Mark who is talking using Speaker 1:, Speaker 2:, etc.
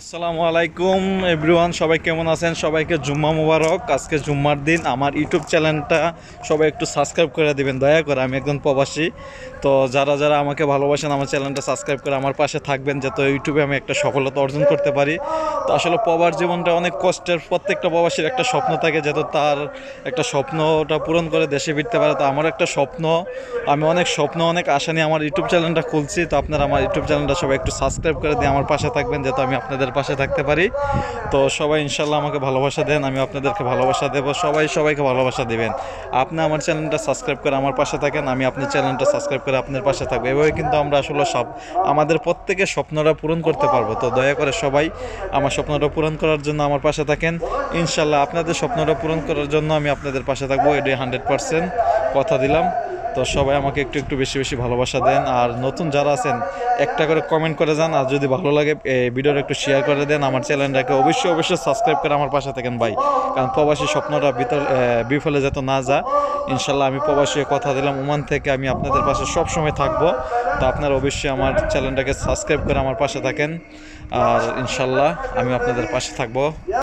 Speaker 1: আসসালামু আলাইকুম এভরিওয়ান, সবাই কেমন আছেন? সবাইকে জুম্মা মুবারক। আজকে জুম্মার দিন। আমার ইউটিউব চ্যানেলটা সবাই একটু সাবস্ক্রাইব করে দিবেন দয়া করে। আমি একজন প্রবাসী, তো যারা যারা আমাকে ভালোবাসেন আমার চ্যানেলটা সাবস্ক্রাইব করে আমার পাশে থাকবেন, যাতে ইউটিউবে আমি একটা সফলতা অর্জন করতে পারি। তো আসলে প্রবাস জীবনটা অনেক কষ্টের। প্রত্যেকটা প্রবাসীর একটা স্বপ্ন থাকে, যাতে তার একটা স্বপ্নটা পূরণ করে দেশে ফিরতে পারে। তো আমার একটা স্বপ্ন, আমি অনেক স্বপ্ন অনেক আশা নিয়ে আমার ইউটিউব চ্যানেলটা খুলছি। তো আপনারা আমার ইউটিউব চ্যানেলটা সবাই একটু সাবস্ক্রাইব করে দিয়ে আমার পাশে থাকবেন, যাতে আমি আপনাদের পাশে থাকতে পারি। তো সবাই ইনশাল্লাহ আমাকে ভালোবাসা দেন, আমি আপনাদেরকে ভালোবাসা দেবো। সবাই সবাইকে ভালোবাসা দিবেন। আপনি আমার চ্যানেলটা সাবস্ক্রাইব করে আমার পাশে থাকেন, আমি আপনার চ্যানেলটা সাবস্ক্রাইব করে আপনার পাশে থাকবো। এভাবে কিন্তু আমরা আসলে সব আমাদের প্রত্যেকের স্বপ্নটা পূরণ করতে পারবো। তো দয়া করে সবাই আমার স্বপ্নটা পূরণ করার জন্য আমার পাশে থাকেন। ইনশাল্লাহ আপনাদের স্বপ্নটা পূরণ করার জন্য আমি আপনাদের পাশে থাকবো, এটি 100% কথা দিলাম। তো সবাই আমাকে একটু একটু বেশি বেশি ভালোবাসা দেন। আর নতুন যারা আছেন একটা করে কমেন্ট করে যান, আর যদি ভালো লাগে ভিডিওটা একটু শেয়ার করে দেন। আমার চ্যানেলটাকে অবশ্যই অবশ্যই সাবস্ক্রাইব করে আমার পাশে থাকেন ভাই, কারণ প্রবাসী স্বপ্নটা বিফলে যেত না যা। ইনশাল্লাহ আমি প্রবাসী কথা দিলাম, ওমান থেকে আমি আপনাদের পাশে সবসময় থাকবো। তো আপনারা অবশ্যই আমার চ্যানেলটাকে সাবস্ক্রাইব করে আমার পাশে থাকেন, আর ইনশাল্লাহ আমি আপনাদের পাশে থাকবো।